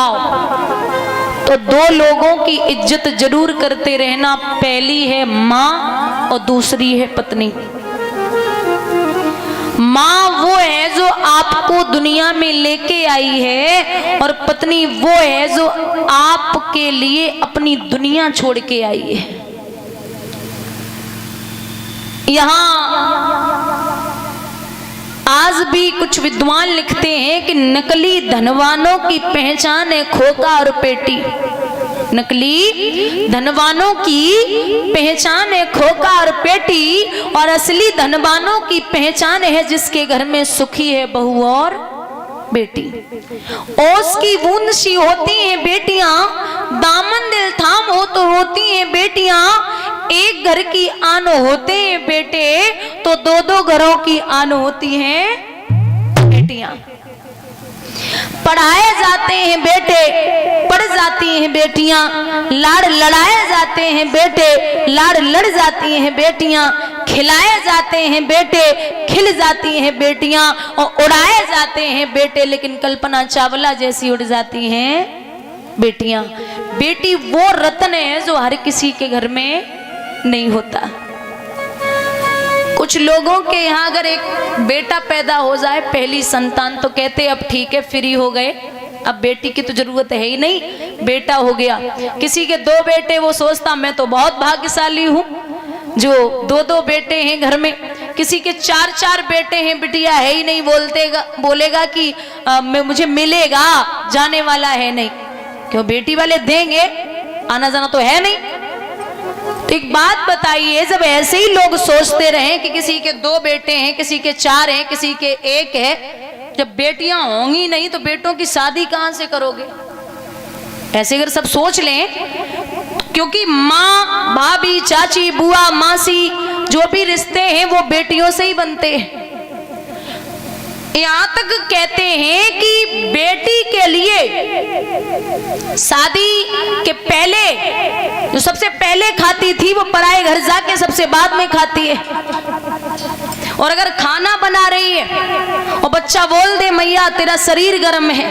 खाओ तो दो लोगों की इज्जत जरूर करते रहना। पहली है माँ और दूसरी है पत्नी। माँ वो है जो आपको दुनिया में लेके आई है और पत्नी वो है जो आपके लिए अपनी दुनिया छोड़ के आई है। यहाँ आज भी कुछ विद्वान लिखते हैं कि नकली धनवानों की पहचान है खोका और पेटी। नकली धनवानों की पहचान है खोका और पेटी, और असली धनवानों की पहचान है जिसके घर में सुखी है बहू और बेटी। ओस की बूंद सी होती हैं बेटियां, दामन दिल थाम हो तो रोती हैं बेटियां। एक घर की आन होते हैं बेटे तो दो दो घरों की आन होती हैं बेटियां। पढ़ाए जाते हैं बेटे पढ़ जाती हैं बेटियां, लाड़ लड़ाए जाते हैं बेटे लाड़ लड़ जाती हैं बेटियां, खिलाए जाते हैं बेटे खिल जाती हैं बेटियां, और उड़ाए जाते हैं बेटे लेकिन कल्पना चावला जैसी उड़ जाती हैं बेटियां। बेटी वो रत्न है जो हर किसी के घर में नहीं होता। कुछ लोगों के यहाँ अगर एक बेटा पैदा हो जाए पहली संतान तो कहते अब ठीक है फ्री हो गए, अब बेटी की तो जरूरत है ही नहीं, बेटा हो गया। किसी के दो बेटे वो सोचता मैं तो बहुत भाग्यशाली हूँ जो दो दो बेटे हैं घर में। किसी के चार चार बेटे हैं, बिटिया है ही नहीं, बोलेगा कि मुझे मिलेगा, जाने वाला है नहीं। क्यों? बेटी वाले देंगे, आना जाना तो है नहीं। तो एक बात बताइए, जब ऐसे ही लोग सोचते रहे कि किसी के दो बेटे हैं, किसी के चार हैं, किसी के एक है, जब बेटियां होंगी नहीं तो बेटों की शादी कहां से करोगे? ऐसे अगर सब सोच लें, क्योंकि माँ भाभी चाची बुआ मासी जो भी रिश्ते हैं वो बेटियों से ही बनते हैं। यहाँ तक कहते हैं कि बेटी के लिए शादी के पहले जो सबसे पहले खाती थी वो पराए घर जाके सबसे बाद में खाती है। और अगर खाना बना रही है और बच्चा बोल दे मैया तेरा शरीर गर्म है,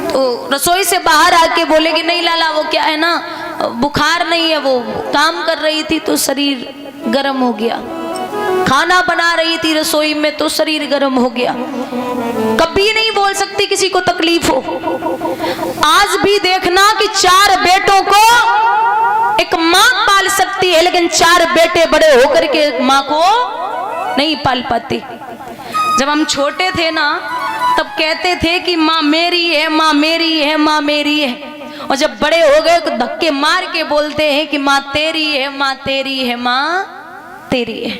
तो रसोई से बाहर आके बोलेगी नहीं लाला वो क्या है ना बुखार नहीं है, वो काम कर रही थी तो शरीर गर्म हो गया। खाना बना रही थी रसोई में तो शरीर गर्म हो गया। कभी नहीं बोल सकती किसी को तकलीफ हो। आज भी देखना कि चार बेटों को एक माँ पाल सकती है लेकिन चार बेटे बड़े होकर के माँ को नहीं पाल पाती। जब हम छोटे थे ना तब कहते थे कि माँ मेरी है, माँ मेरी है, माँ मेरी है, और जब बड़े हो गए तो धक्के मार के बोलते हैं कि माँ तेरी है, माँ तेरी है, माँ तेरी है।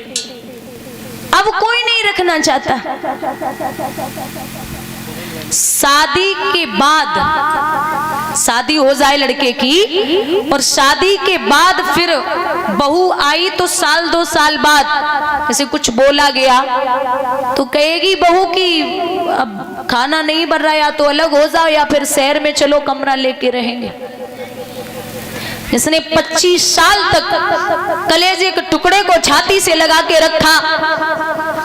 अब कोई नहीं रखना चाहता। शादी के बाद शादी हो जाए लड़के की और शादी के बाद फिर बहू आई तो साल दो साल बाद जैसे कुछ बोला गया तो कहेगी बहू कि अब खाना नहीं बन रहा, या तो अलग हो जाओ या फिर शहर में चलो कमरा लेके रहेंगे। जिसने 25 साल तक कलेजे के टुकड़े को छाती से लगा के रखा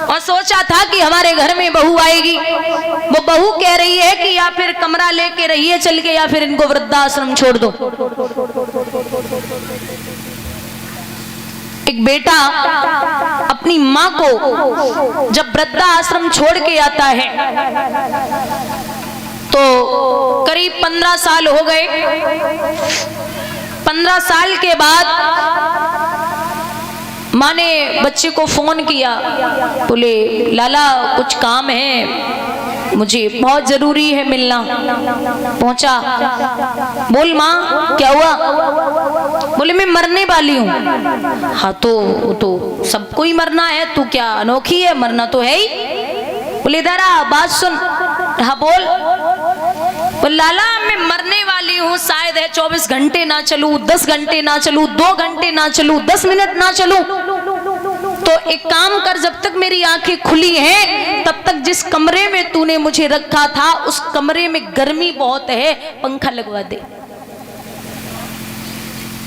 और सोचा था कि हमारे घर में बहू आएगी, वो बहू कह रही है कि या फिर कमरा लेके रहिए चल के या फिर इनको वृद्धाश्रम छोड़ दो। एक बेटा अपनी माँ को जब वृद्धाश्रम छोड़ के आता है तो करीब 15 साल हो गए। 15 साल के बाद माँ ने बच्चे को फोन किया, बोले लाला कुछ काम है मुझे बहुत जरूरी है मिलना। पहुंचा, बोल माँ क्या हुआ? बोले मैं मरने वाली हूँ। हाँ तो सबको ही मरना है, तू क्या अनोखी है, मरना तो है ही। बोले इधर आ बात सुन। हाँ बोल लाला मैं मरने वाली हूँ, शायद है 24 घंटे ना चलूं, 10 घंटे ना चलूं, 2 घंटे ना चलूं, 10 मिनट ना चलूं। तो एक काम कर, जब तक मेरी आंखें खुली हैं तब तक जिस कमरे में तूने मुझे रखा था उस कमरे में गर्मी बहुत है, पंखा लगवा दे।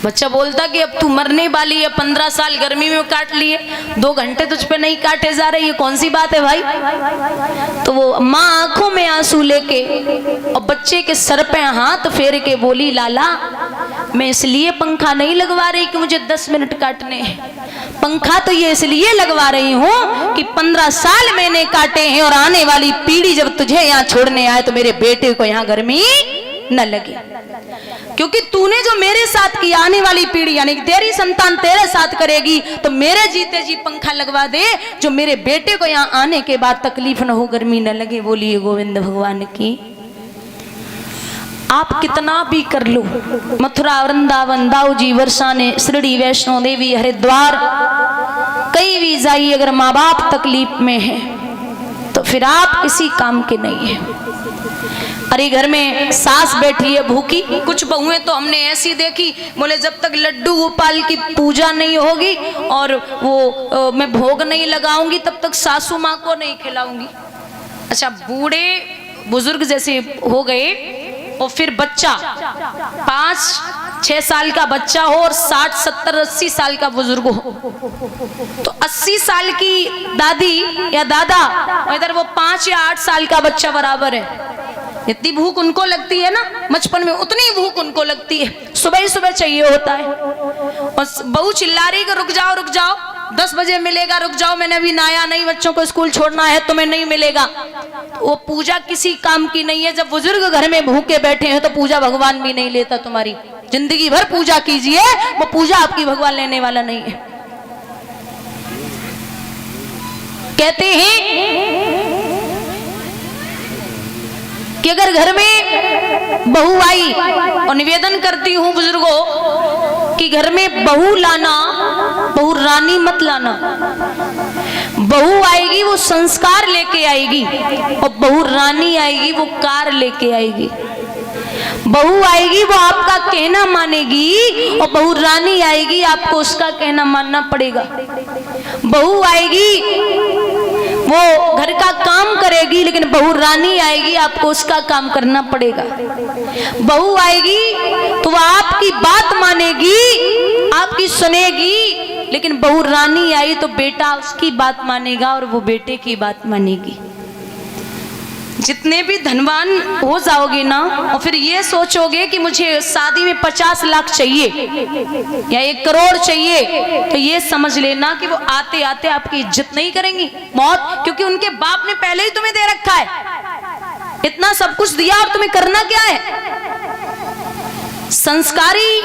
बच्चा बोलता कि अब तू मरने वाली है, 15 साल गर्मी में काट लिए, 2 घंटे तुझ पे नहीं काटे जा रहे, ये कौन सी बात है भाई। तो वो माँ आंखों में आंसू लेके और बच्चे के सर पे हाथ फेर के बोली, लाला मैं इसलिए पंखा नहीं लगवा रही कि मुझे 10 मिनट काटने हैं, पंखा तो ये इसलिए लगवा रही हूँ कि 15 साल मैंने काटे हैं और आने वाली पीढ़ी जब तुझे यहाँ छोड़ने आए तो मेरे बेटे को यहाँ गर्मी न लगे, क्योंकि तूने जो मेरे साथ किया, आने वाली पीढ़ी यानी तेरी संतान तेरे साथ करेगी, तो मेरे जीते जी पंखा लगवा दे जो मेरे बेटे को यहाँ आने के बाद तकलीफ न हो, गर्मी न लगे। बोलिए गोविंद भगवान की। आप कितना भी कर लो, मथुरा वृंदावन दाऊजी वर्षाने शिरडी वैष्णो देवी हरिद्वार कहीं भी जाइए, अगर माँ बाप तकलीफ में है तो फिर आप किसी काम के नहीं है। अरे घर में सास बैठी है भूखी, कुछ बहुएं तो हमने ऐसी देखी, बोले जब तक लड्डू गोपाल की पूजा नहीं होगी और वो मैं भोग नहीं लगाऊंगी तब तक सासू माँ को नहीं खिलाऊंगी। अच्छा, बूढ़े बुजुर्ग जैसे हो गए और फिर बच्चा 5-6 साल का बच्चा हो और 60, 70, 80 साल का बुजुर्ग हो, तो 80 साल की दादी या दादा इधर वो 5 या 8 साल का बच्चा बराबर है। इतनी भूख उनको लगती है ना, बचपन में उतनी भूख उनको लगती है, सुबह ही सुबह चाहिए होता है। और बहू चिल्ला रही कि रुक जाओ 10 बजे मिलेगा, रुक जाओ मैंने अभी नहाया नहीं, बच्चों को स्कूल छोड़ना है, तुम्हें नहीं मिलेगा। वो पूजा किसी काम की नहीं है। जब बुजुर्ग घर में भूखे बैठे हैं तो पूजा भगवान भी नहीं लेता तुम्हारी। जिंदगी भर पूजा कीजिए, वो पूजा आपकी भगवान लेने वाला नहीं है। कहते हैं कि अगर घर में बहू आई, और निवेदन करती हूं बुजुर्गों कि घर में बहू लाना, बहू रानी मत लाना। बहू आएगी वो संस्कार लेके आएगी, और बहू रानी आएगी वो कार लेके आएगी। बहू आएगी वो आपका कहना मानेगी, और बहू रानी आएगी आपको उसका कहना मानना पड़ेगा। बहू आएगी वो घर का काम करेगी, लेकिन बहू रानी आएगी आपको उसका काम करना पड़ेगा। बहू आएगी तो वह आपकी बात मानेगी, आपकी सुनेगी, लेकिन बहू रानी आई तो बेटा उसकी बात मानेगा और वो बेटे की बात मानेगी। जितने भी धनवान हो जाओगे ना, और फिर ये सोचोगे कि मुझे शादी में 50 लाख चाहिए या 1 करोड़ चाहिए, तो ये समझ लेना कि वो आते आते आपकी इज्जत नहीं करेंगी, मौत। क्योंकि उनके बाप ने पहले ही तुम्हें दे रखा है, इतना सब कुछ दिया और तुम्हें करना क्या है। संस्कारी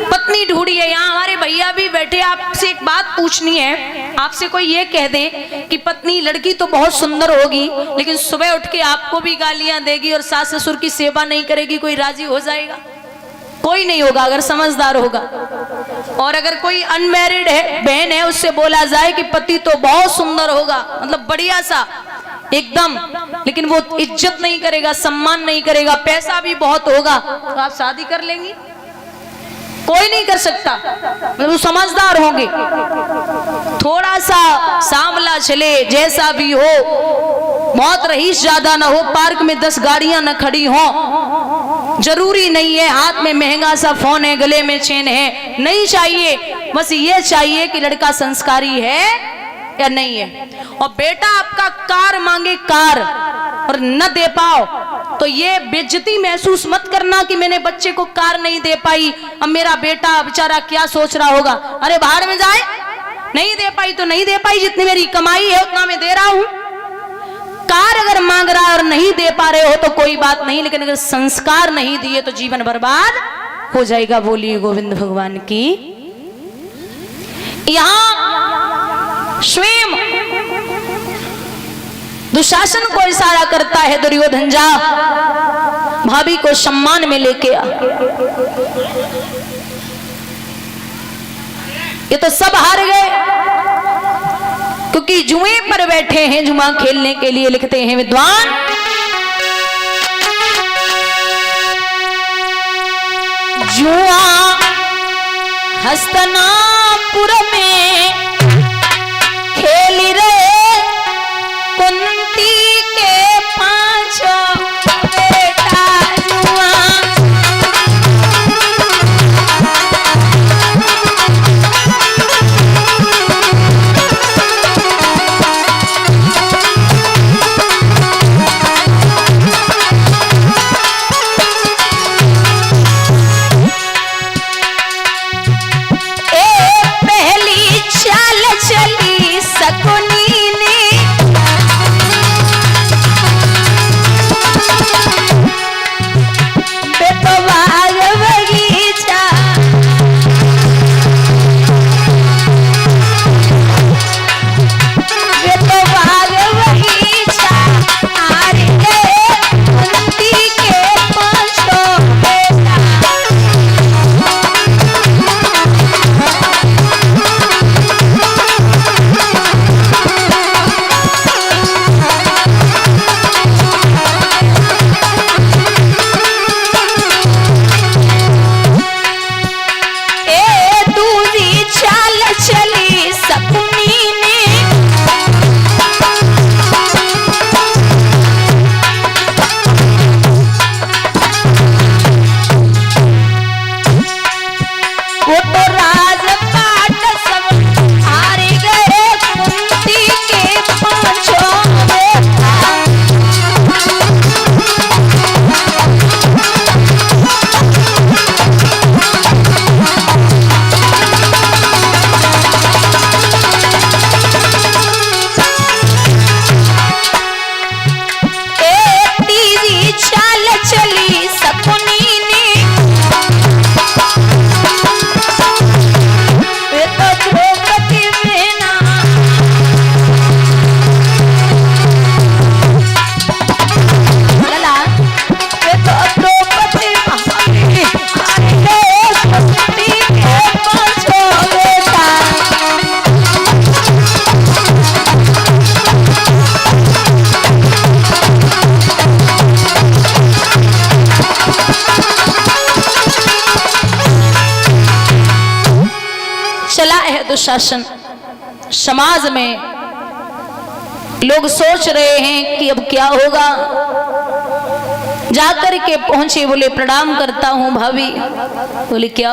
पत्नी ढूंढी है। यहाँ हमारे भैया भी बैठे, आपसे एक बात पूछनी है। आपसे कोई ये कह दे कि पत्नी लड़की तो बहुत सुंदर होगी, लेकिन सुबह उठ के आपको भी गालियां देगी और सास ससुर की सेवा नहीं करेगी, कोई राजी हो जाएगा? कोई नहीं होगा, अगर समझदार होगा। और अगर कोई अनमैरिड है, बहन है, उससे बोला जाए कि पति तो बहुत सुंदर होगा, मतलब बढ़िया सा एकदम, लेकिन वो इज्जत नहीं करेगा, सम्मान नहीं करेगा, पैसा भी बहुत होगा, तो आप शादी कर लेंगी? कोई नहीं कर सकता, मतलब वो समझदार होंगे। थोड़ा सा सांवला चले, जैसा भी हो, बहुत रईस ज्यादा ना हो, पार्क में 10 गाड़ियां न खड़ी हो, जरूरी नहीं है हाथ में महंगा सा फोन है, गले में चेन है, नहीं चाहिए। बस ये चाहिए कि लड़का संस्कारी है या नहीं है। और बेटा आपका कार मांगे कार और न दे पाओ तो ये बेइज्जती महसूस मत करना कि मैंने बच्चे को कार नहीं दे पाई, अब मेरा बेटा बेचारा क्या सोच रहा होगा। अरे बाहर में जाए, नहीं दे पाई तो नहीं दे पाई, जितनी मेरी कमाई है उतना मैं दे रहा हूं। कार अगर मांग रहा है और नहीं दे पा रहे हो तो कोई बात नहीं, लेकिन अगर संस्कार नहीं दिए तो जीवन बर्बाद हो जाएगा। बोलिए गोविंद भगवान की। यहां स्वयं दुशासन को इशारा करता है, दुर्योधन जा भाभी को सम्मान में लेके आ। ये तो सब हार गए क्योंकि जुए पर बैठे हैं जुआ खेलने के लिए। लिखते हैं विद्वान, जुआ हस्तिनापुर में खेल रहे कुंती के 5 बेटा जुआ। चला है दुशासन। समाज में लोग सोच रहे हैं कि अब क्या होगा। जाकर के पहुंचे, बोले प्रणाम करता हूं भाभी। बोले क्या